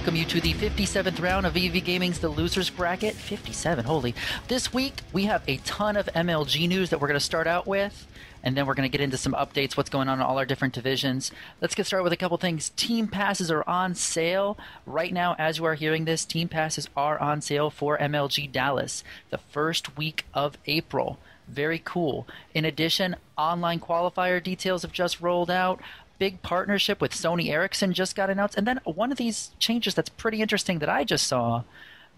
welcome you to the 57th round of VV Gaming's The Losers Bracket. 57, holy. This week, we have a ton of MLG news that we're going to start out with, and then we're going to get into some updates, what's going on in all our different divisions. Let's get started with a couple things. Team passes are on sale. Right now, as you are hearing this, team passes are on sale for MLG Dallas, the first week of April. Very cool. In addition, online qualifier details have just rolled out. Big partnership with Sony Ericsson just got announced. And then one of these changes that's pretty interesting that I just saw,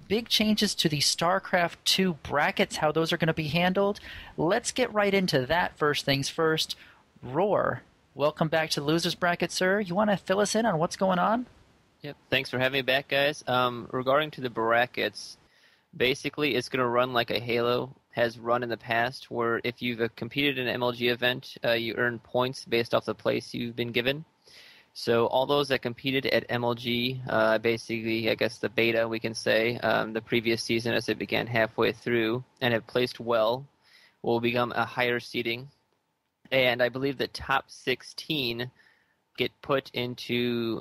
big changes to the Starcraft II brackets, how those are going to be handled. Let's get right into that first things first. Roar, welcome back to the Losers Bracket, sir. You want to fill us in on what's going on? Yep, thanks for having me back, guys. Regarding to the brackets, basically it's going to run like a Halo has run in the past, where if you've competed in an MLG event, you earn points based off the place you've been given. So all those that competed at MLG, basically, I guess the beta, we can say, the previous season as it began halfway through, and have placed well, will become a higher seeding. And I believe the top 16 get put into,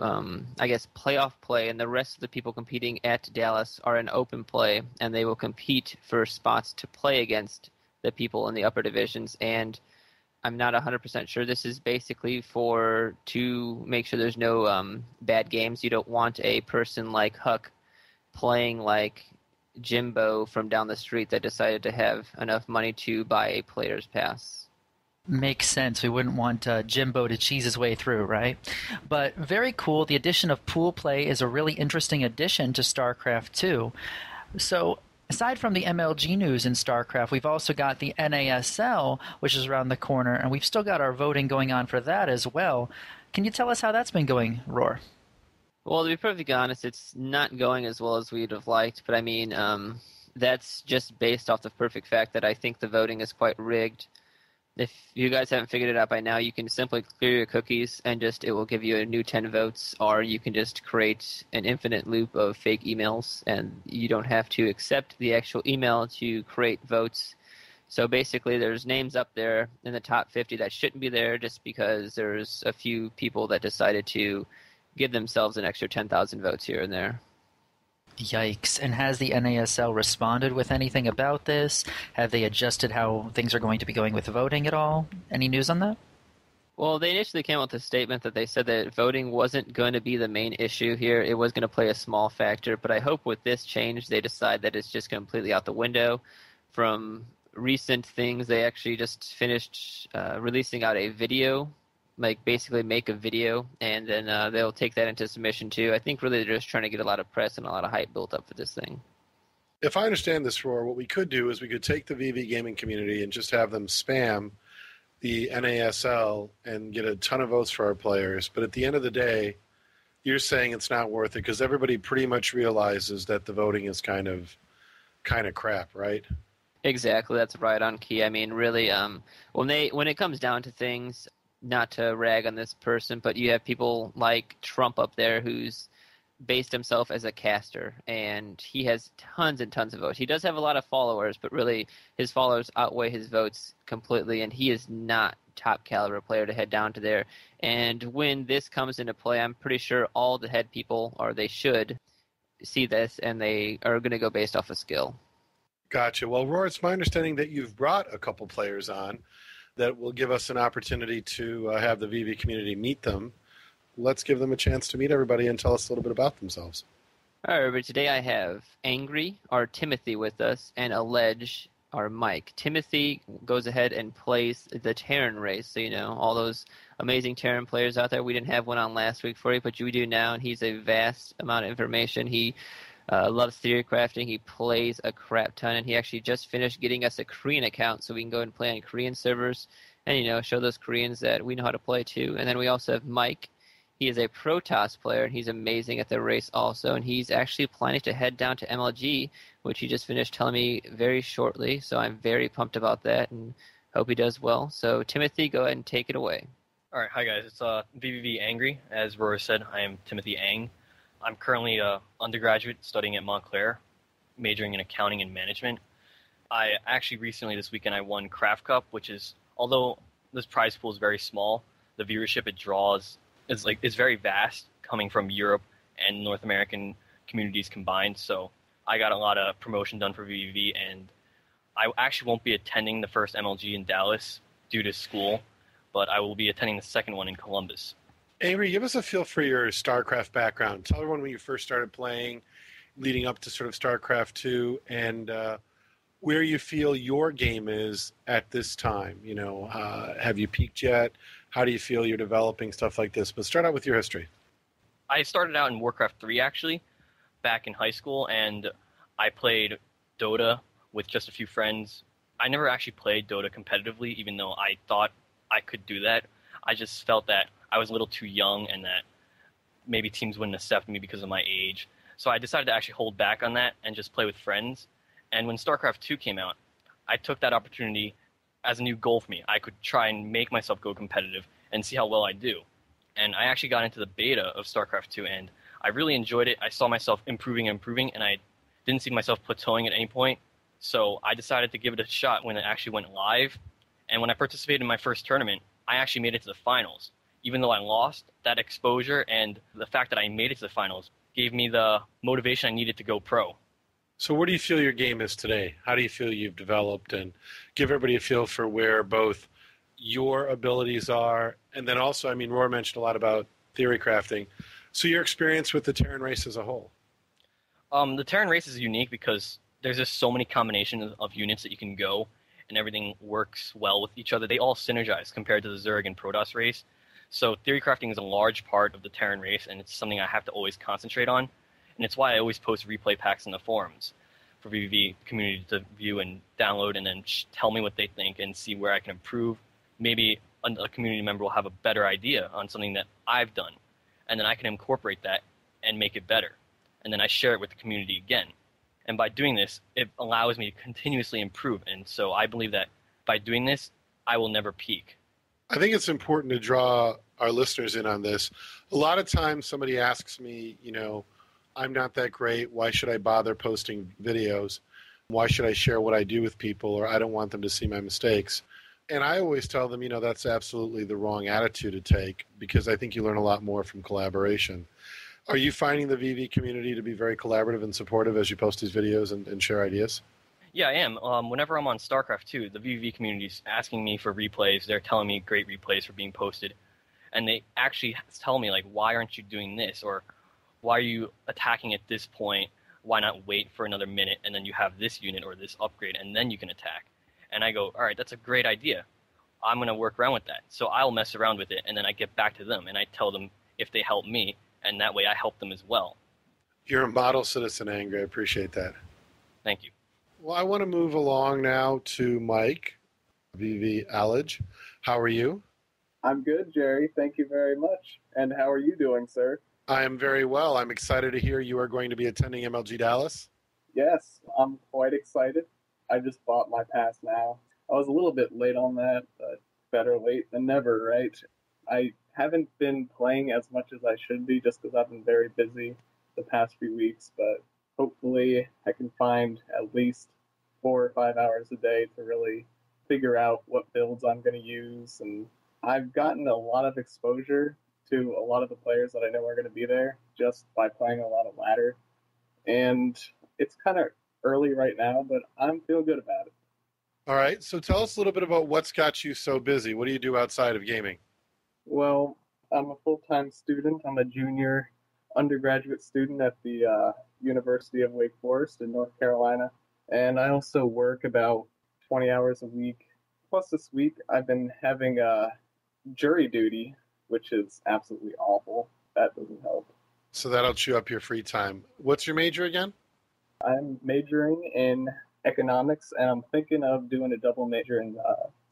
I guess, playoff play, and the rest of the people competing at Dallas are in open play, and they will compete for spots to play against the people in the upper divisions. And I'm not 100% sure. This is basically to make sure there's no bad games. You don't want a person like Huck playing like Jimbo from down the street that decided to have enough money to buy a player's pass. Makes sense. We wouldn't want Jimbo to cheese his way through, right? But very cool. The addition of pool play is a really interesting addition to StarCraft II. So aside from the MLG news in StarCraft, we've also got the NASL, which is around the corner, and we've still got our voting going on for that as well. Can you tell us how that's been going, Roar? Well, to be perfectly honest, it's not going as well as we'd have liked, but I mean, that's just based off the perfect fact that I think the voting is quite rigged. If you guys haven't figured it out by now, you can simply clear your cookies and it will give you a new 10 votes, or you can just create an infinite loop of fake emails, and you don't have to accept the actual email to create votes. So basically, there's names up there in the top 50 that shouldn't be there just because there's a few people that decided to give themselves an extra 10,000 votes here and there. Yikes. And has the NASL responded with anything about this? Have they adjusted how things are going to be going with voting at all? Any news on that? Well, they initially came out with a statement that they said that voting wasn't going to be the main issue here. It was going to play a small factor, but I hope with this change they decide that it's just completely out the window. From recent things, they actually just finished releasing out a video, like basically make a video, and then they'll take that into submission too. I think really they're just trying to get a lot of press and a lot of hype built up for this thing. If I understand this, Roar, what we could do is we could take the VV gaming community and just have them spam the NASL and get a ton of votes for our players. But at the end of the day, you're saying it's not worth it because everybody pretty much realizes that the voting is kind of crap, right? Exactly, that's right on key. I mean, really, when it comes down to things, not to rag on this person, but you have people like Trump up there who's based himself as a caster, and he has tons and tons of votes. He does have a lot of followers, but really his followers outweigh his votes completely, and he is not top caliber player to head down to there. And when this comes into play, I'm pretty sure all the head people, or they should, see this, and they are going to go based off of skill. Gotcha. Well, Roar, it's my understanding that you've brought a couple players on that will give us an opportunity to have the VV community meet them. Let's give them a chance to meet everybody and tell us a little bit about themselves. All right, everybody. Today I have Ngry, or Timothy, with us, and Allege, or Mike. Timothy goes ahead and plays the Terran race. So, all those amazing Terran players out there. We didn't have one on last week for you, but we do now, and he's a vast amount of information. He loves theory crafting. He plays a crap ton, and he actually just finished getting us a Korean account so we can go and play on Korean servers and, show those Koreans that we know how to play too. And then we also have Mike. He is a Protoss player, and he's amazing at the race also, and he's actually planning to head down to MLG, which he just finished telling me very shortly, so I'm very pumped about that and hope he does well. So, Timothy, go ahead and take it away. All right, hi guys. It's VVV Ngry. As Roar said, I am Timothy Ang. I'm currently an undergraduate studying at Montclair, majoring in accounting and management. I actually recently, this weekend, I won Craft Cup, which is, although this prize pool is very small, the viewership it draws is very vast, coming from Europe and North American communities combined. So I got a lot of promotion done for VVV, and I actually won't be attending the first MLG in Dallas due to school, but I will be attending the second one in Columbus. Ngry, give us a feel for your StarCraft background. Tell everyone when you first started playing, leading up to sort of StarCraft II, and where you feel your game is at this time. You know, have you peaked yet? How do you feel you're developing, stuff like this? But start out with your history. I started out in Warcraft 3, actually, back in high school, and I played Dota with just a few friends. I never actually played Dota competitively, even though I thought I could do that. I just felt that I was a little too young and that maybe teams wouldn't accept me because of my age. So I decided to actually hold back on that and just play with friends. And when StarCraft II came out, I took that opportunity as a new goal for me. I could try and make myself go competitive and see how well I do. And I actually got into the beta of StarCraft II, and I really enjoyed it. I saw myself improving, and I didn't see myself plateauing at any point. So I decided to give it a shot when it actually went live. And when I participated in my first tournament, I actually made it to the finals. Even though I lost, that exposure and the fact that I made it to the finals gave me the motivation I needed to go pro. So where do you feel your game is today? How do you feel you've developed? And give everybody a feel for where both your abilities are, and then also, I mean, Roar mentioned a lot about theory crafting. So your experience with the Terran race as a whole? The Terran race is unique because there's just so many combinations of units that you can go, and everything works well with each other. They all synergize compared to the Zerg and Protoss race. So theory crafting is a large part of the Terran race, and it's something I have to always concentrate on. And it's why I always post replay packs in the forums for VVV community to view and download, and then tell me what they think and see where I can improve. Maybe a community member will have a better idea on something that I've done, and then I can incorporate that and make it better. And then I share it with the community again. And by doing this, it allows me to continuously improve. And so I believe that by doing this, I will never peak. I think it's important to draw our listeners in on this. A lot of times somebody asks me, you know, I'm not that great. Why should I bother posting videos? Why should I share what I do with people? Or I don't want them to see my mistakes. And I always tell them, you know, that's absolutely the wrong attitude to take, because I think you learn a lot more from collaboration. Are you finding the VV community to be very collaborative and supportive as you post these videos and share ideas? Yeah, I am. Whenever I'm on StarCraft II, the VV community is asking me for replays. They're telling me great replays for being posted. And they actually tell me, like, why aren't you doing this? Or why are you attacking at this point? Why not wait for another minute and then you have this unit or this upgrade and then you can attack? And I go, all right, that's a great idea. I'm going to work around with that. So I'll mess around with it, and then I get back to them, and I tell them if they help me, and that way I help them as well. You're a model citizen, Ngry. I appreciate that. Thank you. Well, I want to move along now to Mike, VV Allage. How are you? I'm good, Jerry. Thank you very much. And how are you doing, sir? I am very well. I'm excited to hear you are going to be attending MLG Dallas. Yes, I'm quite excited. I just bought my pass now. I was a little bit late on that, but better late than never, right? I haven't been playing as much as I should be just because I've been very busy the past few weeks, but hopefully I can find at least 4 or 5 hours a day to really figure out what builds I'm going to use. And I've gotten a lot of exposure to a lot of the players that I know are going to be there just by playing a lot of ladder. And it's kind of early right now, but I'm feeling good about it. All right, so tell us a little bit about what's got you so busy. What do you do outside of gaming? Well, I'm a full-time student. I'm a junior undergraduate student at the University of Wake Forest in North Carolina. And I also work about 20 hours a week. Plus this week I've been having jury duty, which is absolutely awful. That doesn't help. So that'll chew up your free time. What's your major again? I'm majoring in economics, and I'm thinking of doing a double major in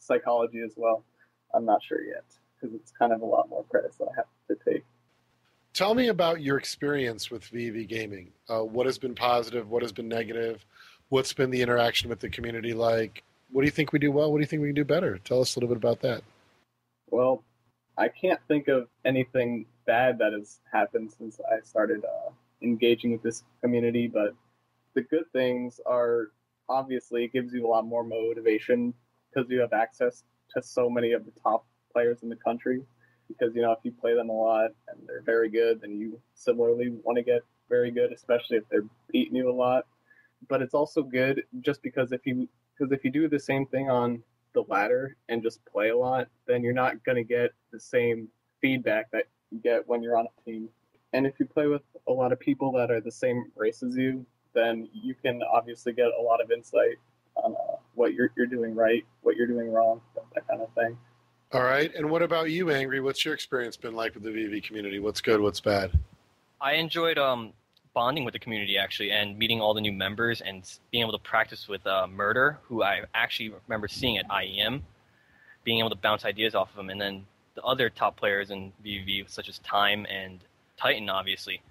psychology as well. I'm not sure yet, because it's kind of a lot more credits that I have to take. Tell me about your experience with VV Gaming. What has been positive? What has been negative? What's been the interaction with the community like? What do you think we do well? What do you think we can do better? Tell us a little bit about that. Well, I can't think of anything bad that has happened since I started engaging with this community, but the good things are, obviously, it gives you a lot more motivation because you have access to so many of the top players in the country. because, if you play them a lot and they're very good, then you similarly want to get very good, especially if they're beating you a lot. But it's also good just because if you do the same thing on the ladder and just play a lot, then you're not going to get the same feedback that you get when you're on a team. And if you play with a lot of people that are the same race as you, then you can obviously get a lot of insight on what you're doing right, what you're doing wrong, that kind of thing. All right. And what about you, Ngry? What's your experience been like with the VV community? What's good? What's bad? I enjoyed bonding with the community, actually, and meeting all the new members and being able to practice with Murder, who I actually remember seeing at IEM, being able to bounce ideas off of him. And then the other top players in VV, such as Time and Titan, obviously,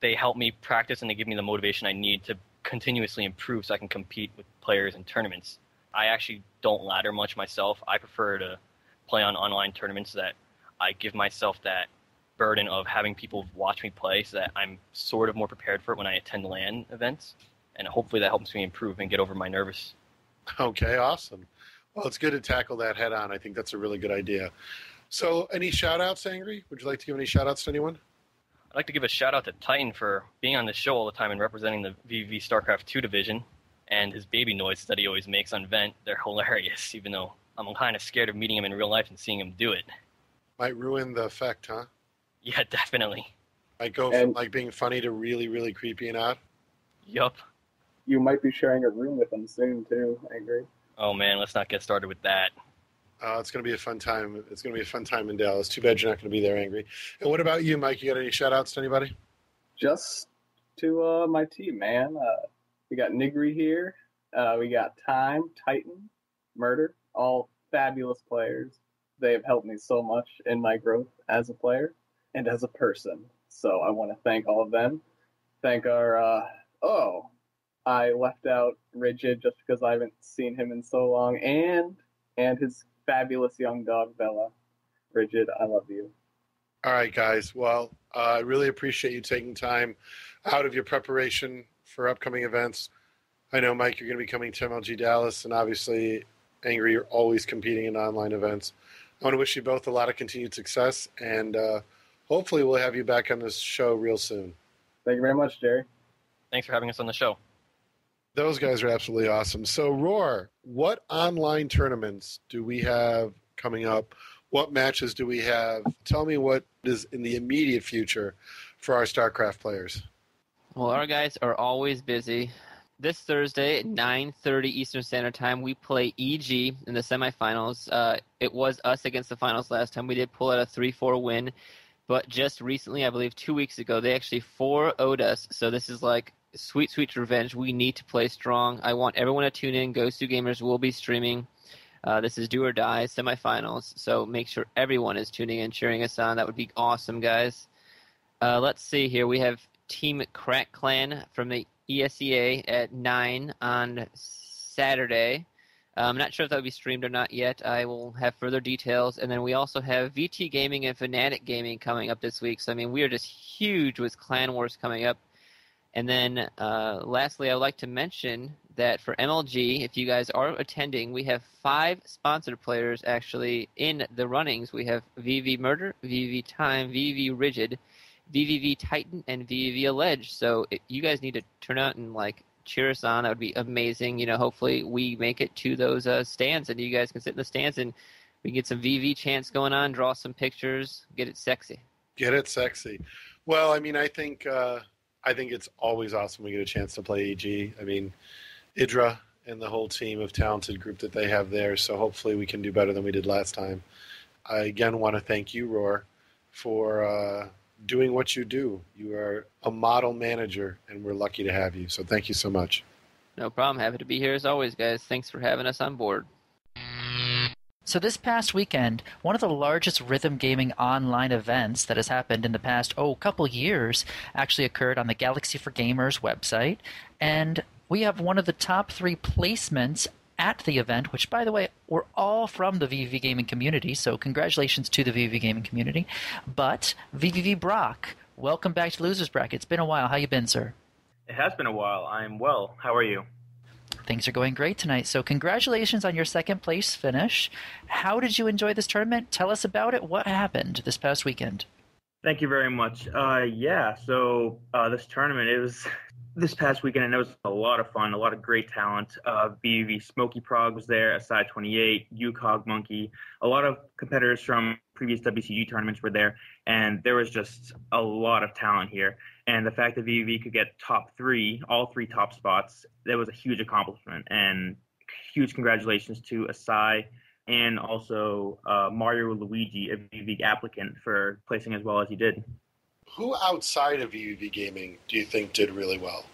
they help me practice and they give me the motivation I need to continuously improve so I can compete with players in tournaments. I actually don't ladder much myself. I prefer to play on online tournaments so that I give myself that burden of having people watch me play so that I'm sort of more prepared for it when I attend LAN events. And hopefully that helps me improve and get over my nervous. Okay, awesome. Well, it's good to tackle that head on. I think that's a really good idea. So any shout-outs, Ngry? Would you like to give any shout-outs to anyone? I'd like to give a shout-out to Titan for being on the show all the time and representing the VV Starcraft II division, and his baby noises that he always makes on Vent. They're hilarious, even though I'm kind of scared of meeting him in real life and seeing him do it. Might ruin the effect, huh? Yeah, definitely. Might go from being funny to really, really creepy and odd. Yup. You might be sharing a room with him soon, too, Ngry. Oh, man, let's not get started with that. It's going to be a fun time. It's going to be a fun time in Dallas. Too bad you're not going to be there, Ngry. And what about you, Mike? You got any shout-outs to anybody? Just to my team, man. We got Ngry here. We got Time, Titan, Murder, all fabulous players. They have helped me so much in my growth as a player and as a person. So I want to thank all of them. Thank our, I left out Rigid just because I haven't seen him in so long, and his fabulous young dog, Bella. Rigid, I love you. All right, guys. Well, I really appreciate you taking time out of your preparation for upcoming events. I know, Mike, you're going to be coming to MLG Dallas, and obviously, Ngry, you're always competing in online events. I want to wish you both a lot of continued success, and hopefully we'll have you back on this show real soon. Thank you very much, Jerry. Thanks for having us on the show. Those guys are absolutely awesome. So, Roar, what online tournaments do we have coming up? What matches do we have? Tell me what is in the immediate future for our StarCraft players. Well, our guys are always busy. This Thursday at 9:30 Eastern Standard Time, we play EG in the semifinals. It was us against the finals last time. We did pull out a 3-4 win, but just recently, I believe 2 weeks ago, they actually 4-0'd us. So this is like sweet, sweet revenge. We need to play strong. I want everyone to tune in. Ghost2 Gamers will be streaming. This is do or die semifinals, so make sure everyone is tuning in, cheering us on. That would be awesome, guys. Let's see here. We have Team Crack Clan from the ESEA at 9 on Saturday. I'm not sure if that will be streamed or not yet. I will have further details. And then we also have VT Gaming and Fnatic Gaming coming up this week. So, I mean, we are just huge with Clan Wars coming up. And then lastly, I would like to mention that for MLG, if you guys are attending, we have 5 sponsored players actually in the runnings. We have VV Murder, VV Time, VV Rigid, VVV Titan, and VVV Alleged. So if you guys need to turn out and cheer us on. That would be amazing. You know, hopefully we make it to those stands, and you guys can sit in the stands and we can get some VV chants going on, draw some pictures, get it sexy. Get it sexy. Well, I mean, I think it's always awesome we get a chance to play EG. I mean, Idra and the whole team of talented group that they have there, so hopefully we can do better than we did last time. I again want to thank you, Roar, for doing what you do. You are a model manager, and we're lucky to have you, so thank you so much. No problem. Happy to be here as always, guys. Thanks for having us on board. So this past weekend, one of the largest rhythm gaming online events that has happened in the past, couple years actually occurred on the Galaxy for Gamers website. And we have one of the top 3 placements at the event, which, by the way, were all from the VVV gaming community. So congratulations to the VVV gaming community. But VVV Brock, welcome back to Losers Bracket. It's been a while. How you been, sir? It has been a while. I'm well. How are you? Things are going great tonight. So congratulations on your second place finish. How did you enjoy this tournament? Tell us about it. What happened this past weekend? Thank you very much. So this tournament, it was this past weekend, and it was a lot of fun, a lot of great talent. BVV Smokey Prog was there, Aside 28, Juhganometry, a lot of competitors from previous WCG tournaments were there, and there was just a lot of talent here. And the fact that VVV could get top three, all three top spots, that was a huge accomplishment. And huge congratulations to Asai and also Mario Luigi, a VVV applicant, for placing as well as he did. Who outside of VVV Gaming do you think did really well?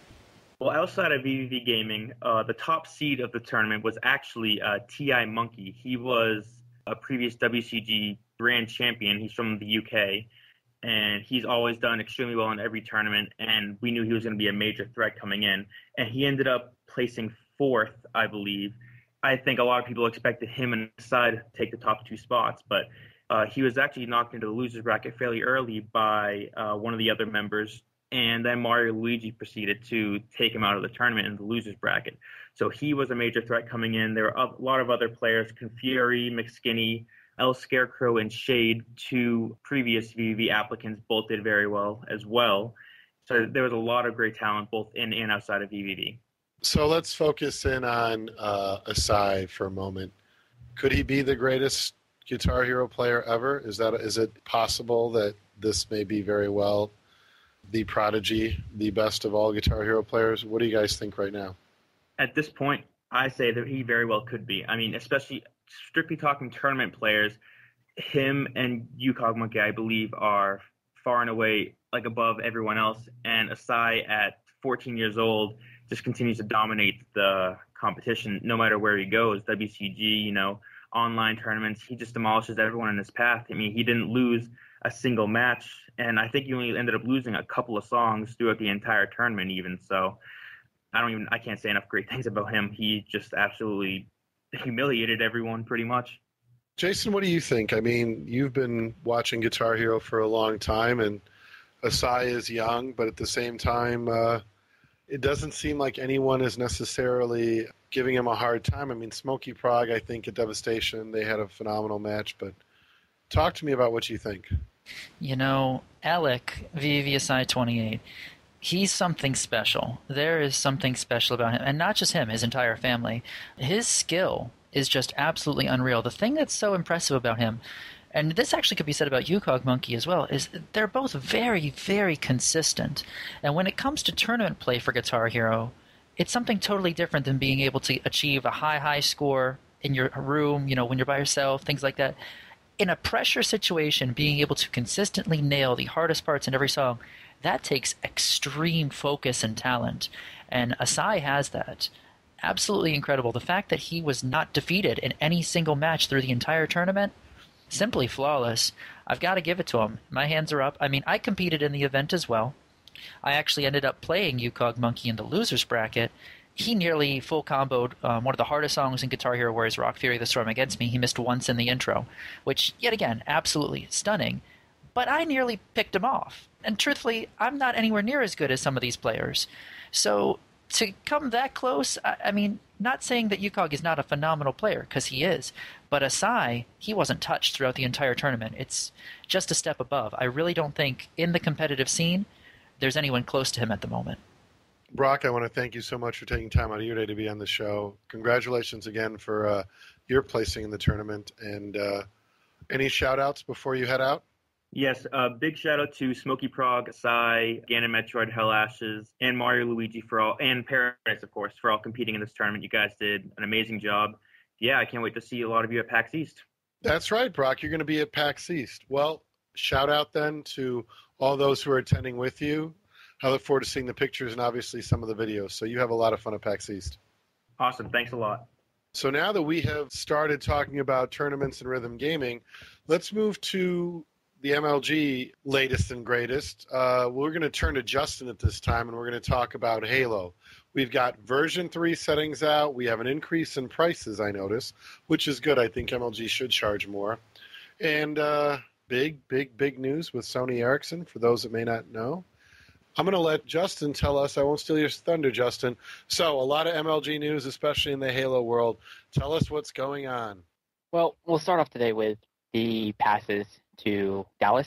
Well, outside of VVV Gaming, the top seed of the tournament was actually T.I. Monkey. He was a previous WCG Grand Champion. He's from the UK, and he's always done extremely well in every tournament, and we knew he was going to be a major threat coming in. And he ended up placing fourth, I believe. I think a lot of people expected him and Asai to take the top two spots, but he was actually knocked into the loser's bracket fairly early by one of the other members, and then Mario Luigi proceeded to take him out of the tournament in the loser's bracket. So he was a major threat coming in. There were a lot of other players, Confury, McSkinny, El Scarecrow, and Shade, two previous VVV applicants, both did very well as well. So there was a lot of great talent both in and outside of VVV. So let's focus in on Asai for a moment. Could he be the greatest Guitar Hero player ever? Is it possible that this may be very well the prodigy, the best of all Guitar Hero players? What do you guys think right now? At this point, I say that he very well could be. I mean, especially strictly talking tournament players, him and Juhganometry, I believe, are far and away like above everyone else. And Asai, at 14 years old, just continues to dominate the competition no matter where he goes. WCG, online tournaments, he just demolishes everyone in his path. I mean, he didn't lose a single match, and I think he only ended up losing a couple of songs throughout the entire tournament even. So I can't say enough great things about him. He just absolutely humiliated everyone pretty much. Jason, what do you think? I mean, you've been watching Guitar Hero for a long time, and Asai is young, but at the same time, it doesn't seem like anyone is necessarily giving him a hard time. I mean, Smokey Prog, I think, at Devastation, they had a phenomenal match, but talk to me about what you think. Alec, VVV Asai 28, he's something special. There is something special about him, and not just him, his entire family. His skill is just absolutely unreal. The thing that's so impressive about him, and this actually could be said about Juhganometry as well, is they're both very, very consistent. And when it comes to tournament play for Guitar Hero, it's something totally different than being able to achieve a high score in your room, when you're by yourself, things like that. In a pressure situation, being able to consistently nail the hardest parts in every song, that takes extreme focus and talent. And Asai has that. Absolutely incredible. The fact that he was not defeated in any single match through the entire tournament, simply flawless. I've got to give it to him. My hands are up. I mean, I competed in the event as well. I actually ended up playing Juhganometry in the loser's bracket. He nearly full comboed one of the hardest songs in Guitar Hero, Warriors Rock, Fury of the Storm, against me. He missed once in the intro, which, yet again, absolutely stunning. But I nearly picked him off. And truthfully, I'm not anywhere near as good as some of these players. So to come that close, I mean, not saying that Juhganometry is not a phenomenal player, because he is, but Asai, he wasn't touched throughout the entire tournament. It's just a step above. I really don't think in the competitive scene there's anyone close to him at the moment. Brock, I want to thank you so much for taking time out of your day to be on the show. Congratulations again for your placing in the tournament. And any shout-outs before you head out? Yes, big shout-out to Smokey Prog, Asai, Metroid, Hell Ashes, and Mario Luigi and Paradise, of course, for all competing in this tournament. You guys did an amazing job. Yeah, I can't wait to see a lot of you at PAX East. That's right, Brock. You're going to be at PAX East. Well, shout-out then to all those who are attending with you. I look forward to seeing the pictures and obviously some of the videos. So you have a lot of fun at PAX East. Awesome. Thanks a lot. So now that we have started talking about tournaments and rhythm gaming, let's move to the MLG latest and greatest. We're going to turn to Justin at this time, and we're going to talk about Halo. We've got version 3 settings out. We have an increase in prices, I notice, which is good. I think MLG should charge more. And big news with Sony Ericsson, for those that may not know. I'm going to let Justin tell us. I won't steal your thunder, Justin. So, a lot of MLG news, especially in the Halo world. Tell us what's going on. Well, we'll start off today with the passes to Dallas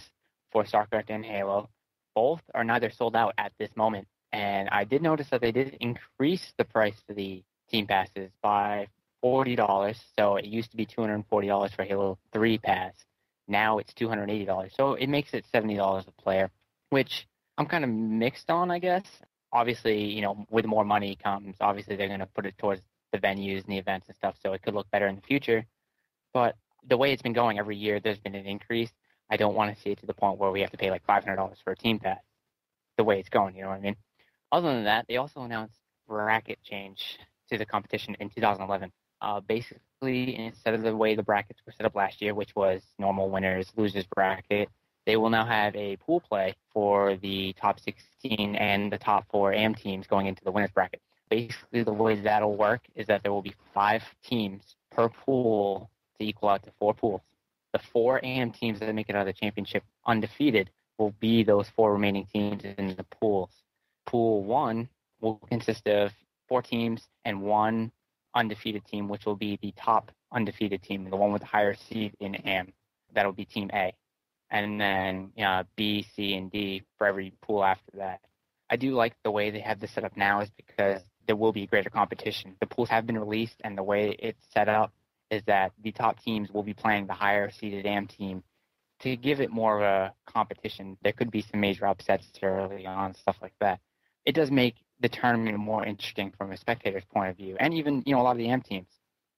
for Starcraft and Halo. Both are neither sold out at this moment. And I did notice that they did increase the price for the team passes by $40. So it used to be $240 for Halo 3 pass. Now it's $280. So it makes it $70 a player, which I'm kind of mixed on, I guess. Obviously, with more money comes, obviously they're going to put it towards the venues and the events and stuff, so it could look better in the future. But the way it's been going every year, there's been an increase. I don't want to see it to the point where we have to pay like $500 for a team pass. The way it's going, you know what I mean? Other than that, they also announced bracket change to the competition in 2011. Basically, instead of the way the brackets were set up last year, which was normal winners, losers bracket, they will now have a pool play for the top 16 and the top 4 AM teams going into the winners bracket. Basically, the way that'll work is that there will be 5 teams per pool to equal out to 4 pools. The 4 AM teams that make it out of the championship undefeated will be those 4 remaining teams in the pools. Pool 1 will consist of 4 teams and 1 undefeated team, which will be the top undefeated team, the one with the higher seed in AM. That'll be Team A. And then B, C, and D for every pool after that. I do like the way they have this set up now is because there will be greater competition. The pools have been released, and the way it's set up is that the top teams will be playing the higher seeded AM team to give it more of a competition. There could be some major upsets early on, stuff like that. It does make the tournament more interesting from a spectator's point of view, and even a lot of the AM teams.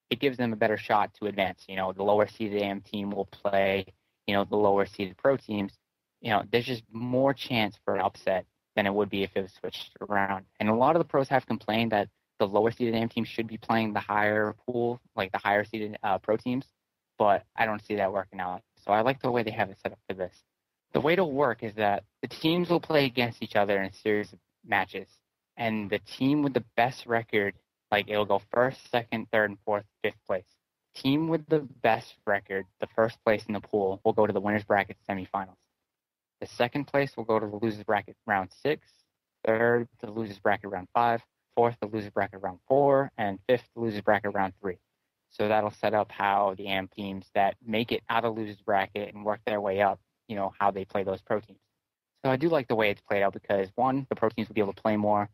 It gives them a better shot to advance. The lower seeded AM team will play the lower seeded pro teams. There's just more chance for an upset than it would be if it was switched around. And a lot of the pros have complained that the lower seeded AM teams should be playing the higher pool, like the higher seeded pro teams, but I don't see that working out. So I like the way they have it set up for this. The way it'll work is that the teams will play against each other in a series of matches, and the team with the best record, like it'll go first, second, third, and fourth, fifth place. Team with the best record, the first place in the pool, will go to the winners bracket semifinals. The second place will go to the losers bracket round 6, third to the losers bracket round 5, fourth the losers bracket round 4, and fifth the losers bracket round 3. So that'll set up how the AM teams that make it out of the losers bracket and work their way up, how they play those pro teams. So I do like the way it's played out because 1, the pro teams will be able to play more.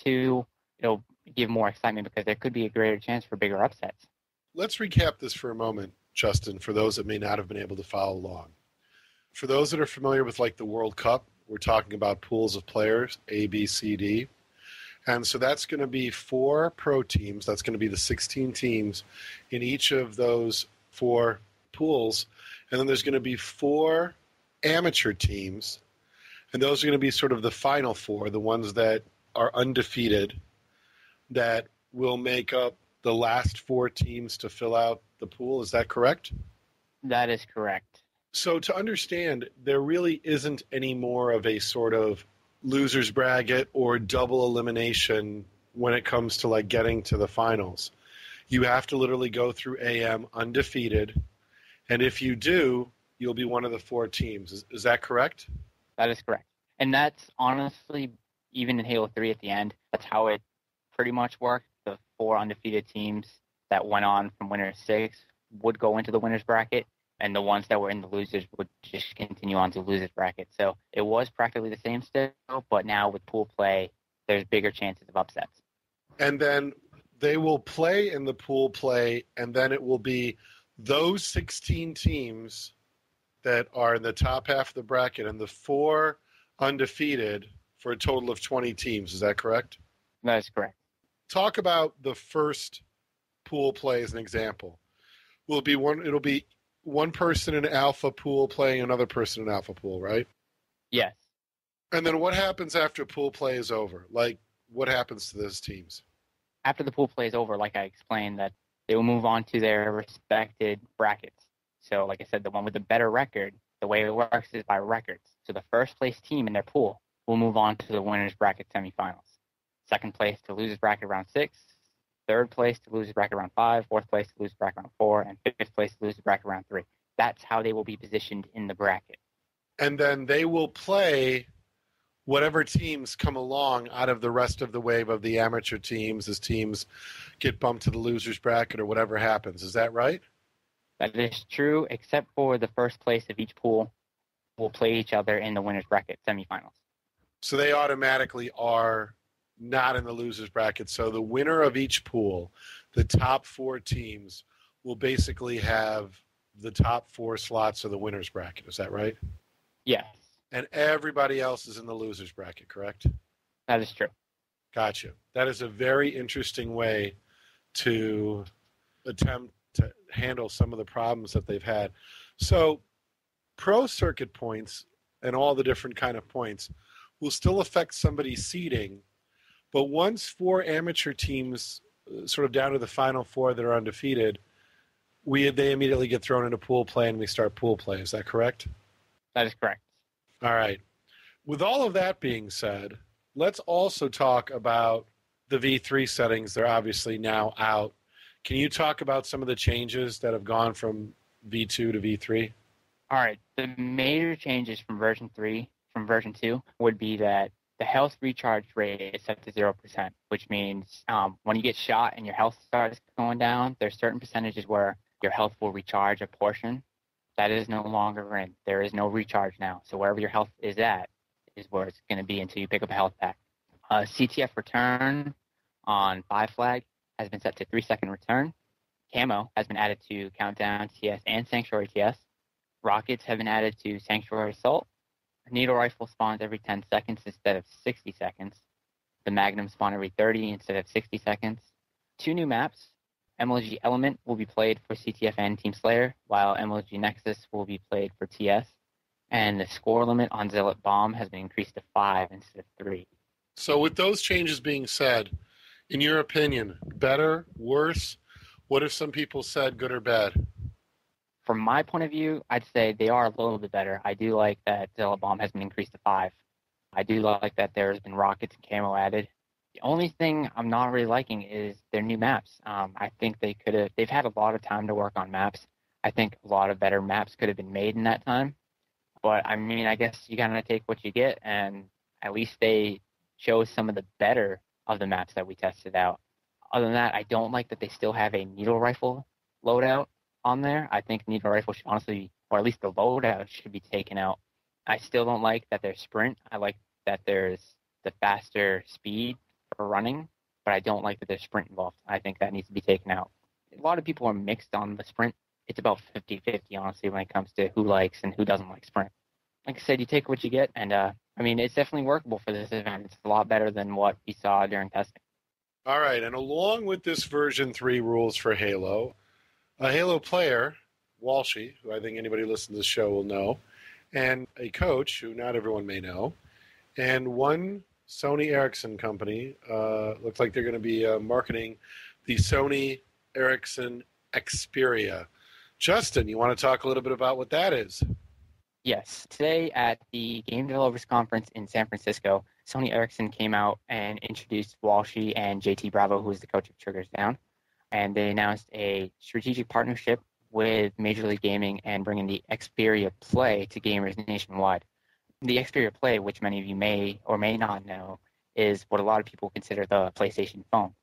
2, it'll give more excitement because there could be a greater chance for bigger upsets. Let's recap this for a moment, Justin, for those that may not have been able to follow along. For those that are familiar with the World Cup, we're talking about pools of players, A, B, C, D. And so that's going to be 4 pro teams. That's going to be the 16 teams in each of those 4 pools. And then there's going to be 4 amateur teams. And those are going to be sort of the final 4, the ones that are undefeated, that will make up the last 4 teams to fill out the pool. Is that correct? That is correct. So to understand, there really isn't any more of a sort of loser's bracket or double elimination when it comes to getting to the finals. You have to literally go through AM undefeated, and if you do, you'll be one of the 4 teams. Is that correct? That is correct. And that's honestly, even in Halo 3 at the end, that's how it pretty much worked. The 4 undefeated teams that went on from winners 6 would go into the winners bracket, and the ones that were in the losers would just continue on to losers bracket. So it was practically the same still, but now with pool play, there's bigger chances of upsets. And then they will play in the pool play, and then it will be those 16 teams that are in the top half of the bracket and the 4 undefeated for a total of 20 teams. Is that correct? That is correct. Talk about the first pool play as an example. It'll be one person in alpha pool playing another person in alpha pool, right? Yes. And then what happens after pool play is over? What happens to those teams? After the pool play is over, like I explained, that they will move on to their respected brackets. So, like I said, the one with the better record, the way it works is by records. So the first place team in their pool will move on to the winners bracket semifinals. Second place to losers bracket round 6. Third place to losers bracket round 5, fourth place to losers bracket round 4, and fifth place to losers bracket round 3. That's how they will be positioned in the bracket. And then they will play whatever teams come along out of the rest of the wave of the amateur teams as teams get bumped to the losers bracket or whatever happens. Is that right? That is true, except for the first place of each pool will play each other in the winners bracket semifinals. So they automatically are not in the losers bracket. So the winner of each pool, the top 4 teams, will basically have the top 4 slots of the winners bracket. Is that right? Yes, And everybody else is in the losers bracket, correct? that is true. Gotcha. That is a very interesting way to attempt to handle some of the problems that they've had. So pro circuit points and all the different kind of points will still affect somebody's seeding, but once 4 amateur teams sort of down to the final 4 that are undefeated, they immediately get thrown into pool play and we start pool play. Is that correct? That is correct. All right. With all of that being said, let's also talk about the V3 settings. They're obviously now out. Can you talk about some of the changes that have gone from V2 to V3? All right. The major changes from version 2 would be that the health recharge rate is set to 0%, which means when you get shot and your health starts going down, there's certain percentages where your health will recharge a portion. That is no longer in. There is no recharge now. So wherever your health is at is where it's going to be until you pick up a health pack. CTF return on 5 flag has been set to 3-second return. Camo has been added to Countdown TS and Sanctuary TS. Rockets have been added to Sanctuary Assault. Needle rifle spawns every 10 seconds instead of 60 seconds. The Magnum spawn every 30 instead of 60 seconds. 2 new maps. MLG Element will be played for CTF and Team Slayer, while MLG Nexus will be played for TS. And the score limit on Zealot Bomb has been increased to 5 instead of 3. So with those changes being said, in your opinion, better, worse? What if some people said good or bad? From my point of view, I'd say they are a little bit better. I do like that Zealot Bomb has been increased to 5. I do like that there's been rockets and camo added. The only thing I'm not really liking is their new maps. I think they've had a lot of time to work on maps. I think a lot of better maps could have been made in that time. But, I mean, I guess you kind of take what you get, and at least they chose some of the better of the maps that we tested out. Other than that, I don't like that they still have a needle rifle loadout on there. I think needle rifle should honestly, or at least the loadout should be taken out. I still don't like that there's sprint. I like that there's the faster speed for running, but I don't like that there's sprint involved. I think that needs to be taken out. A lot of people are mixed on the sprint. It's about 50-50, honestly, when it comes to who likes and who doesn't like sprint. Like I said, you take what you get, and I mean, it's definitely workable for this event. It's a lot better than what we saw during testing. All right, and along with this version 3 rules for Halo, a Halo player, Walshy, who I think anybody listening to the show will know, and a coach, who not everyone may know, and one Sony Ericsson company, looks like they're going to be marketing the Sony Ericsson Xperia. Justin, you want to talk a little bit about what that is? Yes. Today at the Game Developers Conference in San Francisco, Sony Ericsson came out and introduced Walshy and JT Bravo, who is the coach of Triggers Down. And they announced a strategic partnership with Major League Gaming and bringing the Xperia Play to gamers nationwide. The Xperia Play, which many of you may or may not know, is what a lot of people consider the PlayStation phone.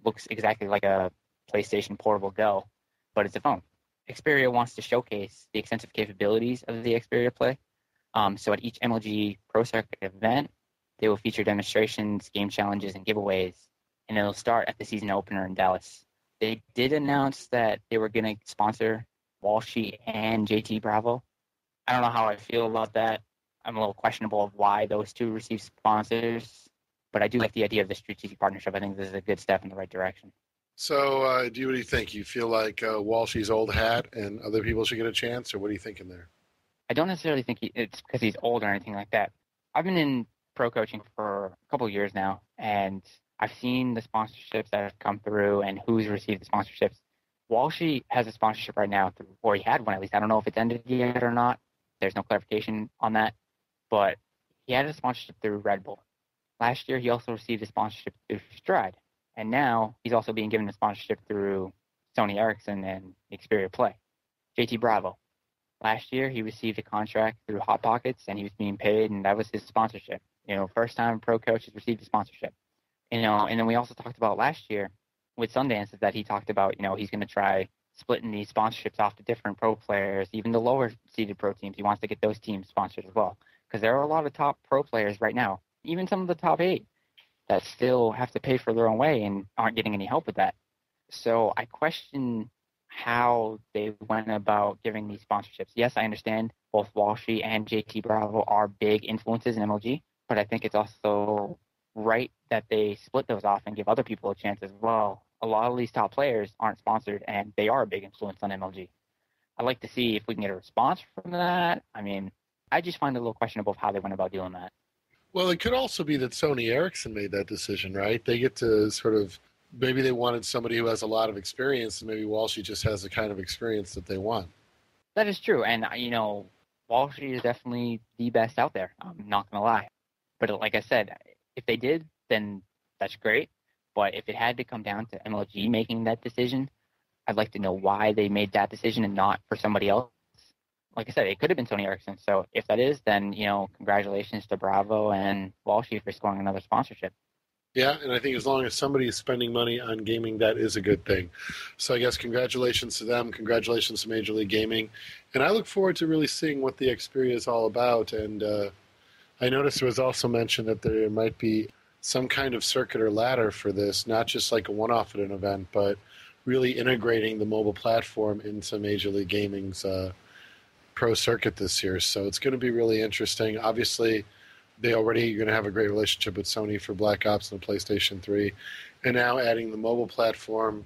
Looks exactly like a PlayStation Portable Go, but it's a phone. Xperia wants to showcase the extensive capabilities of the Xperia Play. So at each MLG Pro Circuit event, they will feature demonstrations, game challenges, and giveaways, and it'll start at the season opener in Dallas. They did announce that they were going to sponsor Walshy and JT Bravo. I don't know how I feel about that. I'm a little questionable of why those two received sponsors, but I do like the idea of the strategic partnership. I think this is a good step in the right direction. So, what do you think? You feel like Walshy's old hat and other people should get a chance, or what are you thinking there? I don't necessarily think it's because he's old or anything like that. I've been in pro coaching for a couple of years now, and I've seen the sponsorships that have come through and who's received the sponsorships. Walshy has a sponsorship right now, or he had one at least. I don't know if it's ended yet or not. There's no clarification on that. But he had a sponsorship through Red Bull. Last year, he also received a sponsorship through Stride. And now he's also being given a sponsorship through Sony Ericsson and Xperia Play. JT Bravo. Last year, he received a contract through Hot Pockets, and he was being paid, and that was his sponsorship. First time pro coaches received a sponsorship. And then we also talked about last year with Sundance is that he talked about, he's going to try splitting these sponsorships off to different pro players, even the lower seeded pro teams. He wants to get those teams sponsored as well. Because there are a lot of top pro players right now, even some of the top 8, that still have to pay for their own way and aren't getting any help with that. So I question how they went about giving these sponsorships. Yes, I understand both Walshy and JT Bravo are big influences in MLG, but I think it's also right that they split those off and give other people a chance as well. A lot of these top players aren't sponsored, and they are a big influence on MLG. I'd like to see if we can get a response from that. I mean, I just find it a little questionable of how they went about doing that. Well, it could also be that Sony Ericsson made that decision, right? They get to sort of, maybe they wanted somebody who has a lot of experience, and maybe Walshy just has the kind of experience that they want. That is true, and, Walshy is definitely the best out there. I'm not going to lie. But like I said, if they did, then that's great. But if it had to come down to MLG making that decision, I'd like to know why they made that decision and not for somebody else. Like I said, it could have been Sony Ericsson. So if that is, then, congratulations to Bravo and Walshy for scoring another sponsorship. Yeah, and I think as long as somebody is spending money on gaming, that is a good thing. So I guess congratulations to them. Congratulations to Major League Gaming. And I look forward to really seeing what the Xperia is all about. And I noticed there was also mentioned that there might be some kind of circuit or ladder for this, not just like a one-off at an event, but really integrating the mobile platform into Major League Gaming's pro circuit this year. So it's going to be really interesting. Obviously, they already are going to have a great relationship with Sony for Black Ops and the PlayStation 3. And now adding the mobile platform,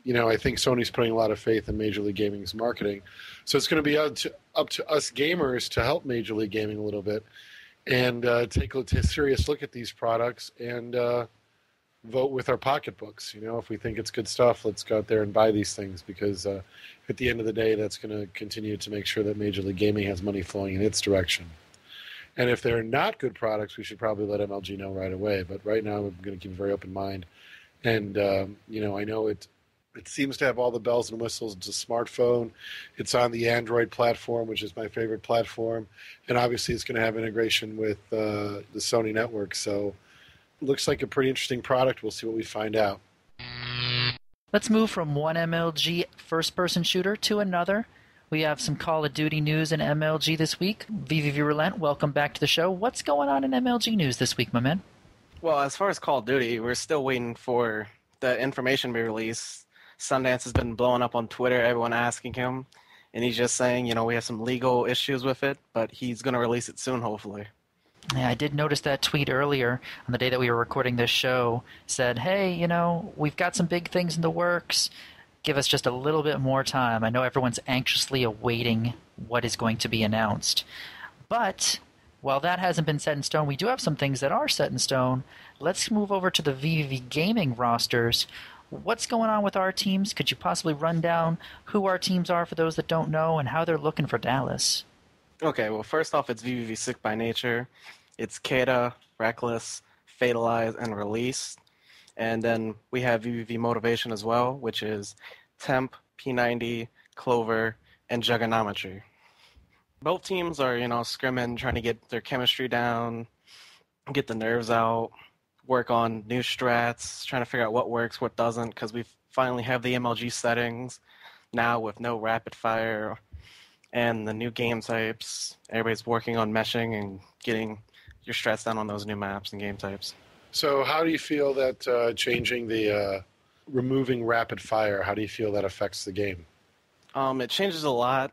I think Sony's putting a lot of faith in Major League Gaming's marketing. So it's going to be up to us gamers to help Major League Gaming a little bit and take a serious look at these products and vote with our pocketbooks. If we think it's good stuff, let's go out there and buy these things because at the end of the day, that's going to continue to make sure that Major League Gaming has money flowing in its direction. And if they're not good products, we should probably let MLG know right away. But right now, I'm going to keep a very open mind. And, I know it seems to have all the bells and whistles. It's a smartphone. It's on the Android platform, which is my favorite platform. And obviously, it's going to have integration with the Sony network. So it looks like a pretty interesting product. We'll see what we find out. Let's move from one MLG first-person shooter to another. We have some Call of Duty news in MLG this week. VVV Relent, welcome back to the show. What's going on in MLG news this week, my man? Well, as far as Call of Duty, we're still waiting for the information to be released. Sundance has been blowing up on Twitter, everyone asking him, and he's just saying, we have some legal issues with it, but he's going to release it soon, hopefully. Yeah, I did notice that tweet earlier on the day that we were recording this show. Said, hey, we've got some big things in the works. Give us just a little bit more time. I know everyone's anxiously awaiting what is going to be announced. But while that hasn't been set in stone, we do have some things that are set in stone. Let's move over to the VVV Gaming rosters. What's going on with our teams? Could you possibly run down who our teams are for those that don't know and how they're looking for Dallas? Okay, well, first off, it's VVV Sick by Nature. It's Kata, Reckless, Fatalize, and Release. And then we have VVV Motivation as well, which is Temp, P90, Clover, and Juhganometry. Both teams are, scrimming, trying to get their chemistry down, get the nerves out, work on new strats, trying to figure out what works, what doesn't, because we finally have the MLG settings now with no rapid fire and the new game types. Everybody's working on meshing and getting your strats down on those new maps and game types. So how do you feel that changing the removing rapid fire, how do you feel that affects the game? It changes a lot.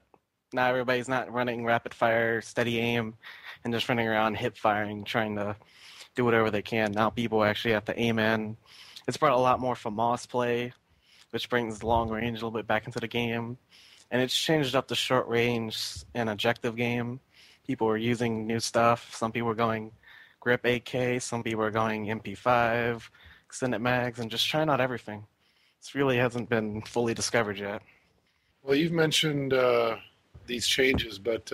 Now everybody's not running rapid fire, steady aim, and just running around hip firing, trying to do whatever they can. Now people actually have to aim in. It's brought a lot more FAMAS play, which brings long range a little bit back into the game. And it's changed up the short range and objective game. People are using new stuff. Some people are going grip AK, some people are going MP5, extended mags, and just trying out everything. This really hasn't been fully discovered yet. Well, you've mentioned these changes, but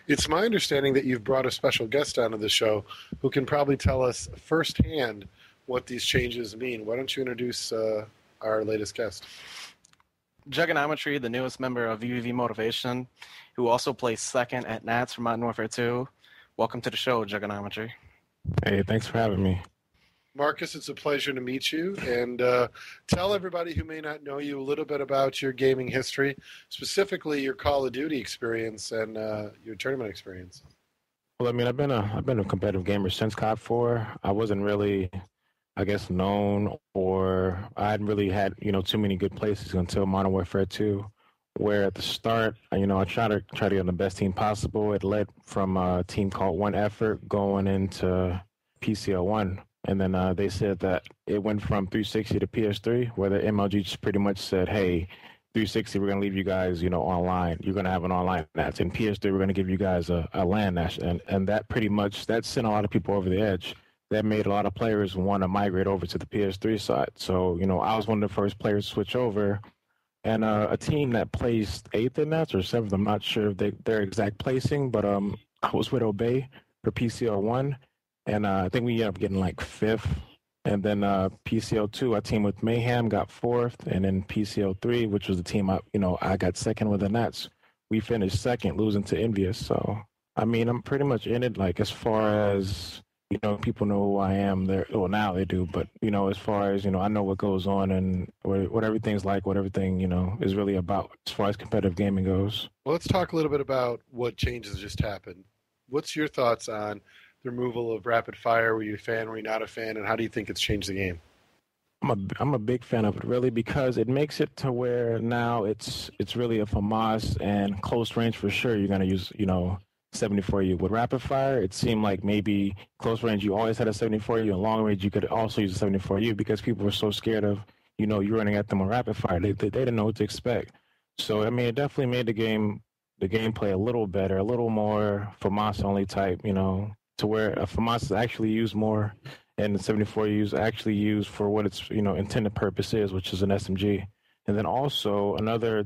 it's my understanding that you've brought a special guest onto the show who can probably tell us firsthand what these changes mean. Why don't you introduce our latest guest? Juhganometry, the newest member of VVV Motivation, who also plays second at Nats for Modern Warfare 2. Welcome to the show, Juhganometry. Hey, thanks for having me. Marcus, it's a pleasure to meet you. And tell everybody who may not know you a little bit about your gaming history, specifically your Call of Duty experience and your tournament experience. Well, I mean, I've been a competitive gamer since COD 4. I wasn't really, I guess, known, or I hadn't really had too many good places until Modern Warfare 2, where at the start, I try to get on the best team possible. It led from a team called One Effort going into PCL1, and then they said that it went from 360 to PS3, where the MLG just pretty much said, "Hey, 360, we're gonna leave you guys, online. You're gonna have an online match. And PS3, we're gonna give you guys a LAN match." And that pretty much that sent a lot of people over the edge. That made a lot of players want to migrate over to the PS3 side. So, I was one of the first players to switch over. And a team that placed eighth in that or seventh, I'm not sure of their exact placing, but I was with Obey for PCL1, and I think we ended up getting like fifth. And then PCL2, I teamed with Mayhem, got fourth, and then PCL3, which was the team I got second with the Nets. We finished second, losing to Envious. So I mean, I'm pretty much in it. Like as far as people know who I am. There, well, now they do, but as far as I know what goes on and what everything's like, what everything is really about as far as competitive gaming goes. Well, let's talk a little bit about what changes just happened. What's your thoughts on the removal of rapid fire? Were you a fan? Were you not a fan? And how do you think it's changed the game? I'm a big fan of it, really, because it makes it to where now it's really a FAMAS and close range for sure. You're gonna use 74U. With rapid fire, it seemed like maybe close range you always had a 74U, and long range you could also use a 74U because people were so scared of you running at them on rapid fire. They didn't know what to expect. So I mean, it definitely made the gameplay a little better, a little more FAMAS only type. To where a FAMAS is actually used more, and the 74U is actually used for what its intended purpose is, which is an SMG. And then also another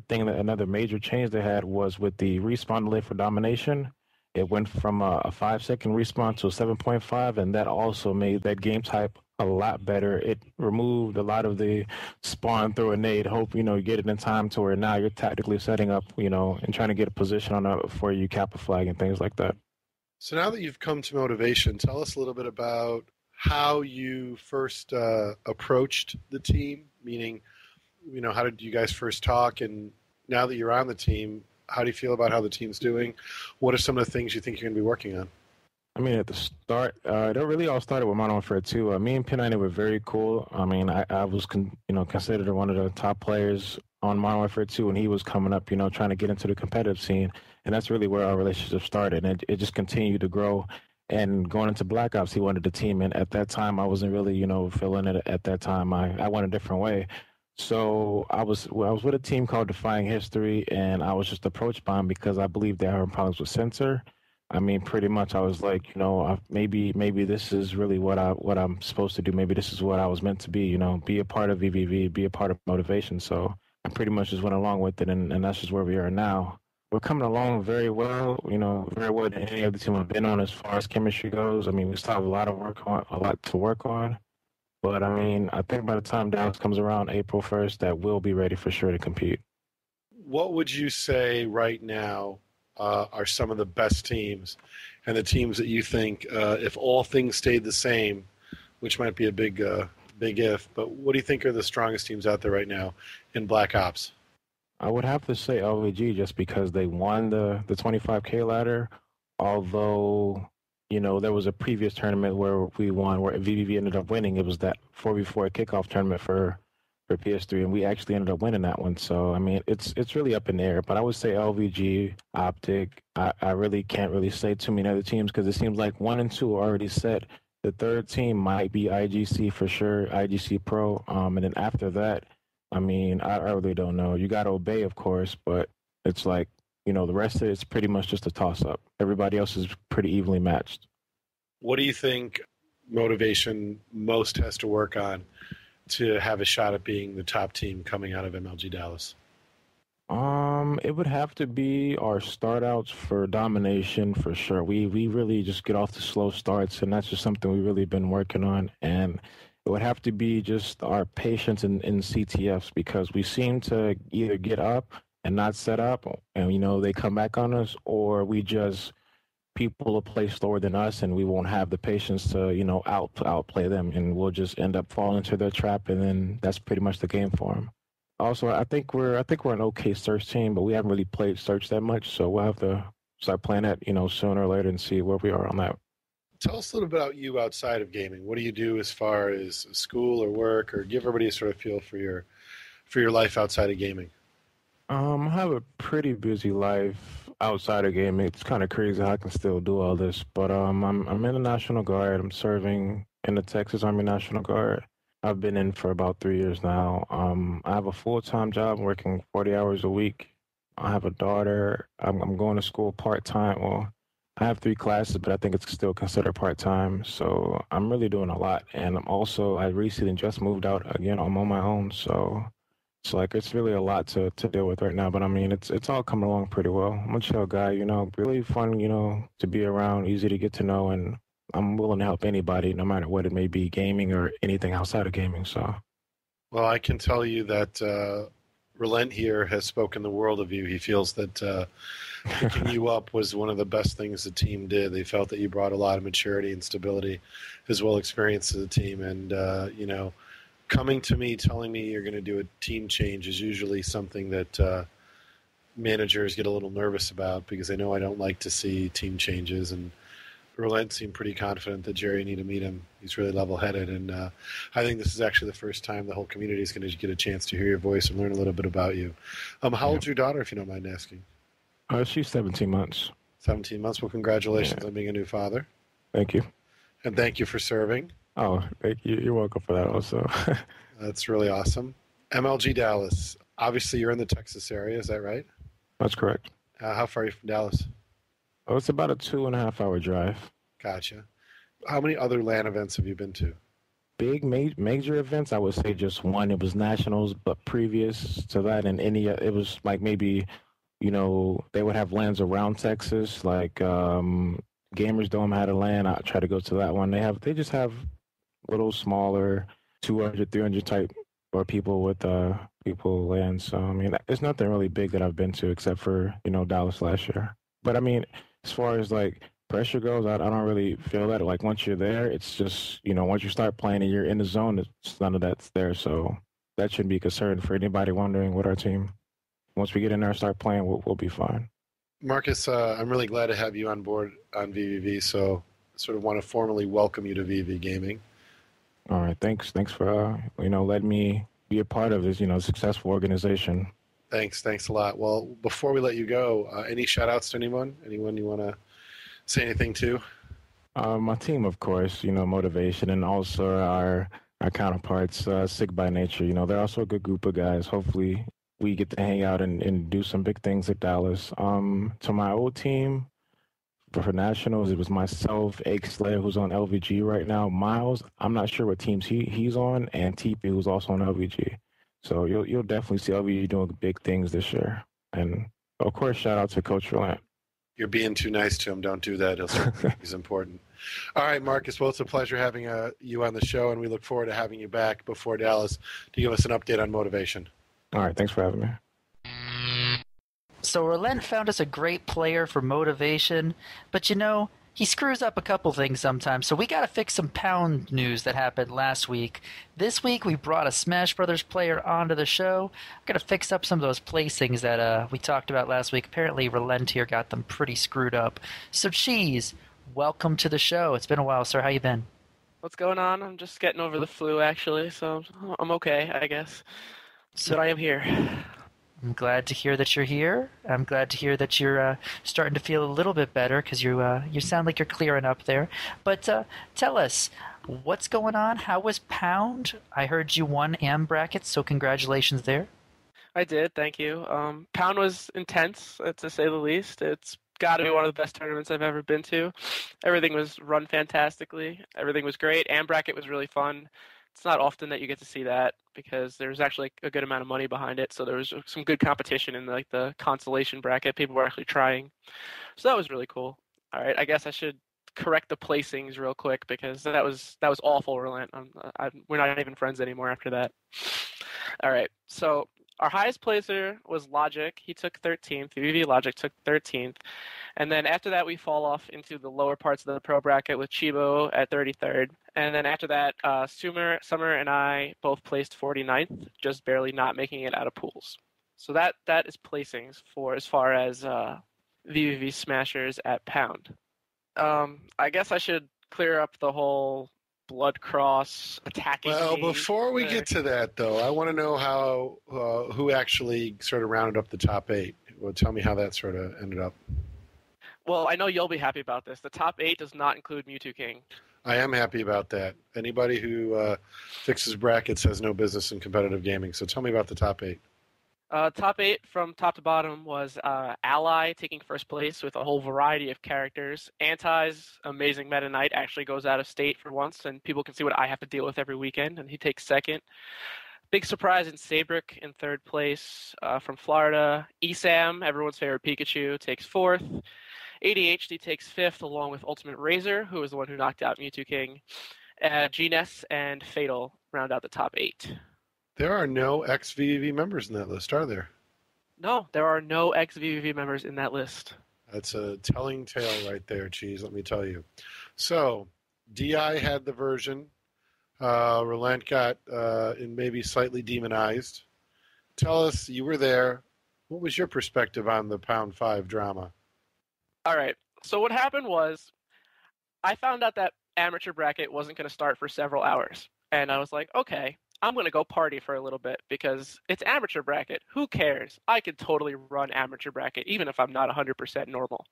major change they had was with the respawn delay for domination. It went from a 5-second respawn to a 7.5, and that also made that game type a lot better. It removed a lot of the spawn through a nade. Hope you get it in time to where now you're tactically setting up, and trying to get a position on before you cap a flag and things like that. So now that you've come to Motivation, tell us a little bit about how you first approached the team. Meaning, how did you guys first talk? And now that you're on the team, how do you feel about how the team's doing? What are some of the things you think you're going to be working on? I mean, at the start, it really all started with Modern Warfare 2. Me and Pin were very cool. I mean, I was, considered one of the top players on Modern Warfare 2 when he was coming up, trying to get into the competitive scene. And that's really where our relationship started. And it just continued to grow. And going into Black Ops, he wanted the team. And at that time, I wasn't really, feeling it at that time. I went a different way. So I was with a team called Defying History, and I was just approached by him because I believe they were having problems with censor. I mean, pretty much I was like, maybe this is really what I'm supposed to do. Maybe this is what I was meant to be, be a part of VVV, be a part of Motivation. So I pretty much just went along with it, and that's just where we are now. We're coming along very well, very well than any other team I've been on as far as chemistry goes. I mean, we still have a lot to work on. But, I mean, I think by the time Dallas comes around April 1st, that we'll be ready for sure to compete. What would you say right now are some of the best teams and the teams that you think, if all things stayed the same, which might be a big if, but what do you think are the strongest teams out there right now in Black Ops? I would have to say LVG just because they won the 25K ladder, although there was a previous tournament where we won, where VVV ended up winning. It was that 4v4 kickoff tournament for PS3, and we actually ended up winning that one. So, I mean, it's really up in the air. But I would say LVG, Optic. I really can't really say too many other teams because it seems like 1 and 2 are already set. The third team might be IGC for sure, IGC Pro. And then after that, I mean, I really don't know. You got to Obey, of course, but it's like, the rest of it's pretty much just a toss-up. Everybody else is pretty evenly matched. What do you think Motivation most has to work on to have a shot at being the top team coming out of MLG Dallas? It would have to be our start outs for domination for sure. We really just get off the slow starts, and that's just something we really been working on. And it would have to be just our patience in CTFs because we seem to either get up and not set up, and they come back on us, or we just people will play slower than us, and we won't have the patience to, outplay them, and we'll just end up falling into their trap, and then that's pretty much the game for them. Also, I think we're an okay search team, but we haven't really played search that much, so we'll have to start playing that, sooner or later and see where we are on that. Tell us a little bit about you outside of gaming. What do you do as far as school or work, or give everybody a sort of feel for your life outside of gaming? I have a pretty busy life outside of gaming. It's kind of crazy how I can still do all this, but I'm in the National Guard. I'm serving in the Texas Army National Guard. I've been in for about 3 years now. I have a full-time job, working 40 hours a week. I have a daughter. I'm going to school part-time. Well, I have 3 classes, but I think it's still considered part-time. So I'm really doing a lot. And I recently just moved out again. I'm on my own. So it's like, it's really a lot to deal with right now. But I mean, it's all coming along pretty well. I'm a chill guy, really fun, to be around, easy to get to know. And I'm willing to help anybody, no matter what it may be, gaming or anything outside of gaming. So, well, I can tell you that Relent here has spoken the world of you. He feels that picking you up was one of the best things the team did. They felt that you brought a lot of maturity and stability as well experience to the team. And, coming to me, telling me you're going to do a team change is usually something that managers get a little nervous about, because they know I don't like to see team changes. And Relent seemed pretty confident that Jerry needed to meet him. He's really level-headed, and I think this is actually the first time the whole community is going to get a chance to hear your voice and learn a little bit about you. How old's your daughter, if you don't mind asking? She's 17 months. 17 months. Well, congratulations on being a new father. Thank you. And thank you for serving. Oh, thank you. You're welcome for that also. That's really awesome. MLG Dallas. Obviously, you're in the Texas area. Is that right? That's correct. How far are you from Dallas? Oh, it's about a 2.5-hour drive. Gotcha. How many other LAN events have you been to? Big major events, I would say just one. It was nationals, but previous to that, it was like maybe, they would have LANs around Texas, like Gamers Dome had a LAN. I try to go to that one. They just have little smaller 200, 300 type or people with LANs. So I mean, there's nothing really big that I've been to except for Dallas last year. But I mean, as far as like pressure goes, I don't really feel that. Like once you're there, it's just, once you start playing and you're in the zone, it's none of that's there. So that shouldn't be a concern for anybody wondering what our team. Once we get in there and start playing, we'll be fine. Marcus, I'm really glad to have you on board on VVV. So sort of want to formally welcome you to VV Gaming. All right. Thanks for, letting me be a part of this, successful organization. Thanks a lot. Well, before we let you go, any shout-outs to anyone? Anyone you want to say anything to? My team, of course, Motivation, and also our counterparts, Sick by Nature. They're also a good group of guys. Hopefully we get to hang out and do some big things at Dallas. To my old team, for Nationals, it was myself, Egg Slayer, who's on LVG right now, Miles, I'm not sure what teams he's on, and TP, who's also on LVG. So you'll definitely see LVU doing big things this year. And, of course, shout out to Coach Relent. You're being too nice to him. Don't do that. He's important. All right, Marcus. Well, it's a pleasure having you on the show, and we look forward to having you back before Dallas to give us an update on Motivation. All right. Thanks for having me. So Relent found us a great player for Motivation, but he screws up a couple things sometimes, so we got to fix some Pound news that happened last week. This week, we brought a Smash Brothers player onto the show. We're going to fix up some of those placings that we talked about last week. Apparently, Relent here got them pretty screwed up. So, Cheese, welcome to the show. It's been a while, sir. How you been? What's going on? I'm just getting over the flu, actually, so I'm okay, I guess. But I am here. I'm glad to hear that you're here. I'm glad to hear that you're starting to feel a little bit better, because you sound like you're clearing up there. But tell us, what's going on? How was Pound? I heard you won AM brackets, so congratulations there. I did, thank you. Pound was intense, to say the least. It's got to be one of the best tournaments I've ever been to. Everything was run fantastically. Everything was great. AM bracket was really fun. It's not often that you get to see that, because there's actually a good amount of money behind it. So there was some good competition in the consolation bracket. People were actually trying. So that was really cool. All right, I guess I should correct the placings real quick, because that was awful, Relent. We're not even friends anymore after that. All right, so Our highest placer was Logic. He took 13th. VVV Logic took 13th. And then after that, we fall off into the lower parts of the pro bracket with Chibo at 33rd. And then after that, Summer and I both placed 49th, just barely not making it out of pools. So that is placings for as far as VVV Smashers at Pound. I guess I should clear up the whole Blood Cross attacking. Well, me before we there. get to that, though, I want to know who actually sort of rounded up the top 8. Well, tell me how that sort of ended up. Well, I know you'll be happy about this. The top 8 does not include Mewtwo King. I am happy about that. Anybody who fixes brackets has no business in competitive gaming. So tell me about the top 8. Top 8 from top to bottom was Ally taking first place with a whole variety of characters. Anti's amazing Meta Knight actually goes out of state for once, and people can see what I have to deal with every weekend, and he takes second. Big surprise in Sabrick in third place from Florida. Esam, everyone's favorite Pikachu, takes fourth. ADHD takes fifth, along with Ultimate Razor, who is the one who knocked out Mewtwo King. G-Ness and Fatal round out the top 8. There are no ex-VVV members in that list, are there? No, there are no ex-VVV members in that list. That's a telling tale right there, Cheese, let me tell you. So, DI had the version. Relent got maybe slightly demonized. Tell us, you were there. What was your perspective on the Pound 5 drama? All right. So what happened was I found out that amateur bracket wasn't going to start for several hours. And I was like, okay, I'm going to go party for a little bit because it's amateur bracket. Who cares? I could totally run amateur bracket even if I'm not 100% normal.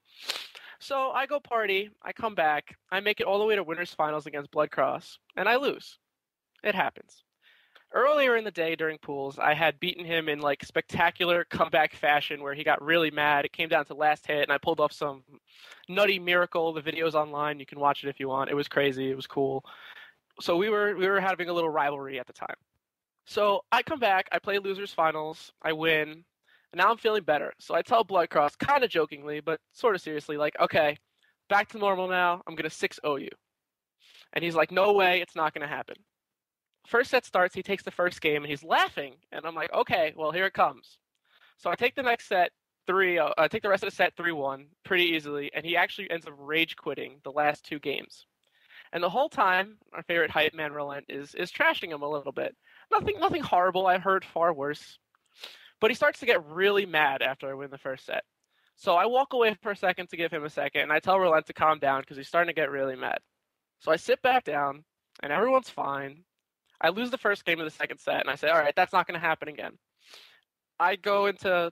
So I go party. I come back. I make it all the way to winners finals against Blood Cross, and I lose. It happens. Earlier in the day during pools, I had beaten him in like spectacular comeback fashion where he got really mad. It came down to last hit, and I pulled off some nutty miracle. The video's online. You can watch it if you want. It was crazy. It was cool. So we were having a little rivalry at the time. So I come back. I play losers finals. I win. And now I'm feeling better. So I tell Blood Cross, kind of jokingly, but sort of seriously, like, okay, back to normal now. I'm going to 6-0 you. And he's like, no way. It's not going to happen. First set starts, he takes the first game, and he's laughing. And I'm like, okay, well, here it comes. So I take the next set 3-0. I take the rest of the set 3-1 pretty easily, and he actually ends up rage quitting the last 2 games. And the whole time, our favorite hype man, Relent, is trashing him a little bit. Nothing horrible. I've heard far worse. But he starts to get really mad after I win the first set. So I walk away for a second to give him a second, and I tell Relent to calm down because he's starting to get really mad. So I sit back down, and everyone's fine. I lose the first game of the second set, and I say, all right, that's not going to happen again. I go into,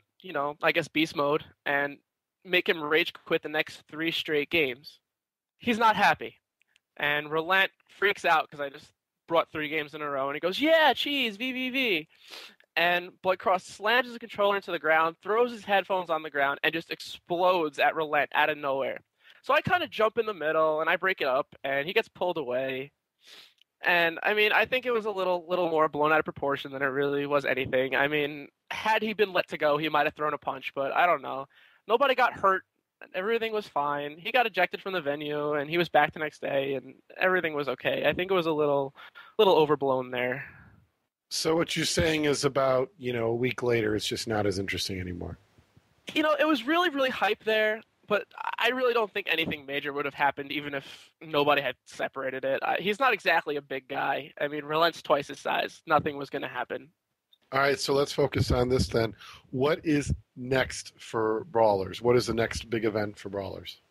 I guess beast mode and make him rage quit the next 3 straight games. He's not happy. And Relent freaks out because I just brought 3 games in a row, and he goes, yeah, cheese, VVV. And Blood Cross slams his controller into the ground, throws his headphones on the ground, and just explodes at Relent out of nowhere. So I kind of jump in the middle, and I break it up, and he gets pulled away. And, I think it was a little more blown out of proportion than it really was anything. Had he been let to go, he might have thrown a punch, but I don't know. Nobody got hurt. Everything was fine. He got ejected from the venue, and he was back the next day, and everything was okay. I think it was a little overblown there. So what you're saying is about, a week later, it's just not as interesting anymore. It was really, really hype there. But I really don't think anything major would have happened even if nobody had separated it. He's not exactly a big guy. Relent's twice his size. Nothing was going to happen. All right, so let's focus on this then. What is next for Brawlers? What is the next big event for Brawlers?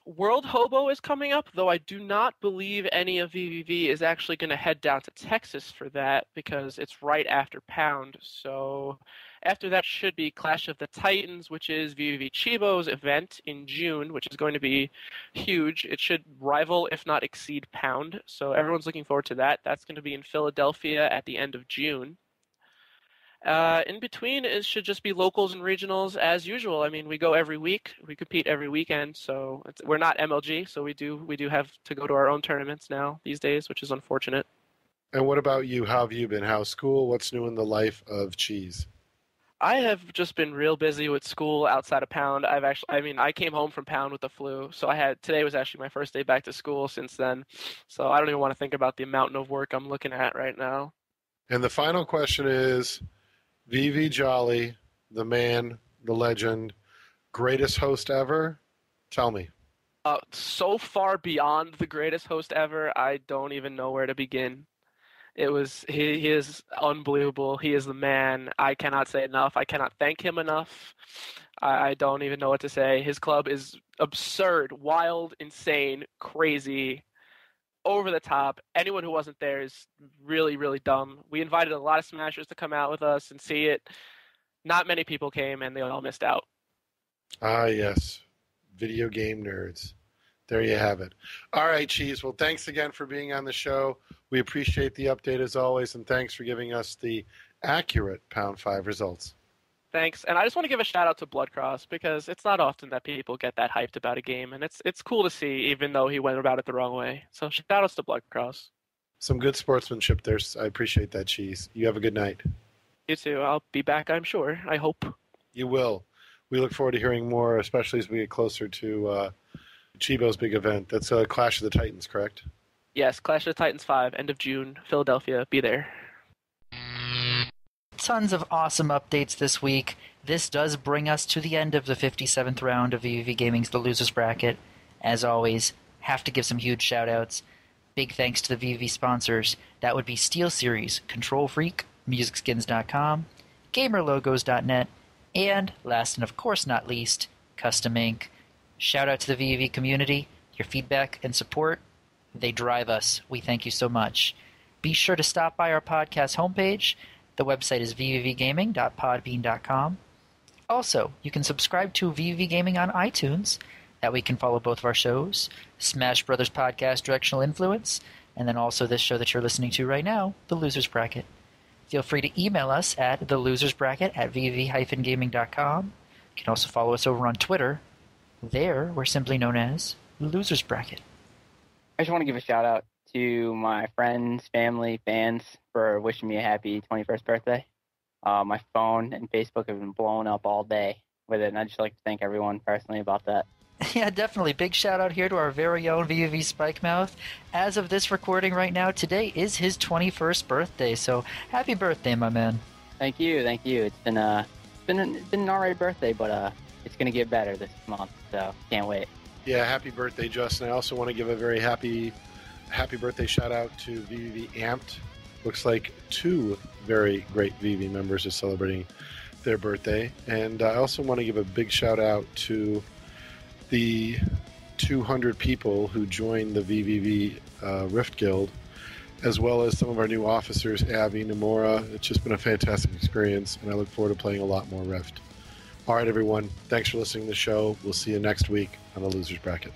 World Hobo is coming up, though I do not believe any of VVV is actually going to head down to Texas for that because it's right after Pound. So after that should be Clash of the Titans, which is VVV Chibo's event in June, which is going to be huge. It should rival, if not exceed, Pound. So everyone's looking forward to that. That's going to be in Philadelphia at the end of June. In between, it should just be locals and regionals as usual. We go every week. We compete every weekend. So we're not MLG, so we do have to go to our own tournaments now these days, which is unfortunate. And what about you? How have you been? How's school? What's new in the life of Cheese? I have just been real busy with school outside of Pound. I came home from Pound with the flu, so today was actually my first day back to school since then. So I don't even want to think about the mountain of work I'm looking at right now. And the final question is, VV Jolly, the man, the legend, greatest host ever. Tell me. So far beyond the greatest host ever, I don't even know where to begin. He is unbelievable. He is the man. I cannot say enough. I cannot thank him enough. I don't even know what to say. His club is absurd, wild, insane, crazy, over the top. Anyone who wasn't there is really, really dumb. We invited a lot of Smashers to come out with us and see it. Not many people came, and they all missed out. Ah, yes. Video game nerds. There you have it. All right, Cheese. Well, thanks again for being on the show. We appreciate the update as always, and thanks for giving us the accurate Pound 5 results. Thanks. And I just want to give a shout out to Bloodcross because it's not often that people get that hyped about a game, and it's cool to see, even though he went about it the wrong way. So shout outs to Bloodcross. Some good sportsmanship there. I appreciate that, Cheese. You have a good night. You too. I'll be back, I'm sure. I hope. You will. We look forward to hearing more, especially as we get closer to Chibo's big event. That's Clash of the Titans, correct? Yes, Clash of the Titans 5, end of June, Philadelphia. Be there. Tons of awesome updates this week. This does bring us to the end of the 57th round of VVV Gaming's The Losers Bracket. As always, have to give some huge shout-outs. Big thanks to the VVV sponsors. That would be SteelSeries, Control Freak, MusicSkins.com, GamerLogos.net, and last and of course not least, Custom Ink. Shout out to the VVV community. Your feedback and support, they drive us. We thank you so much. Be sure to stop by our podcast homepage. The website is vvvgaming.podbean.com. Also, you can subscribe to VVV Gaming on iTunes. That way you can follow both of our shows, Smash Brothers Podcast Directional Influence, and then also this show that you're listening to right now, The Losers Bracket. Feel free to email us at thelosersbracket@vvv-gaming.com. You can also follow us over on Twitter. There, we're simply known as Losers Bracket. I just want to give a shout out to my friends, family, fans for wishing me a happy 21st birthday. My phone and Facebook have been blowing up all day with it, and I'd just like to thank everyone personally about that. Yeah, definitely. Big shout out here to our very own VVV Spikemouth. As of this recording right now, today is his 21st birthday, so happy birthday, my man. Thank you. It's been an alright birthday, but it's gonna get better this month, so can't wait. Yeah, happy birthday, Justin. I also want to give a very happy birthday shout out to VVV Amped. Looks like 2 very great VVV members are celebrating their birthday. And I also want to give a big shout out to the 200 people who joined the VVV Rift Guild, as well as some of our new officers, Abby, Nomura. It's just been a fantastic experience, and I look forward to playing a lot more Rift. All right, everyone. Thanks for listening to the show. We'll see you next week on the Losers Bracket.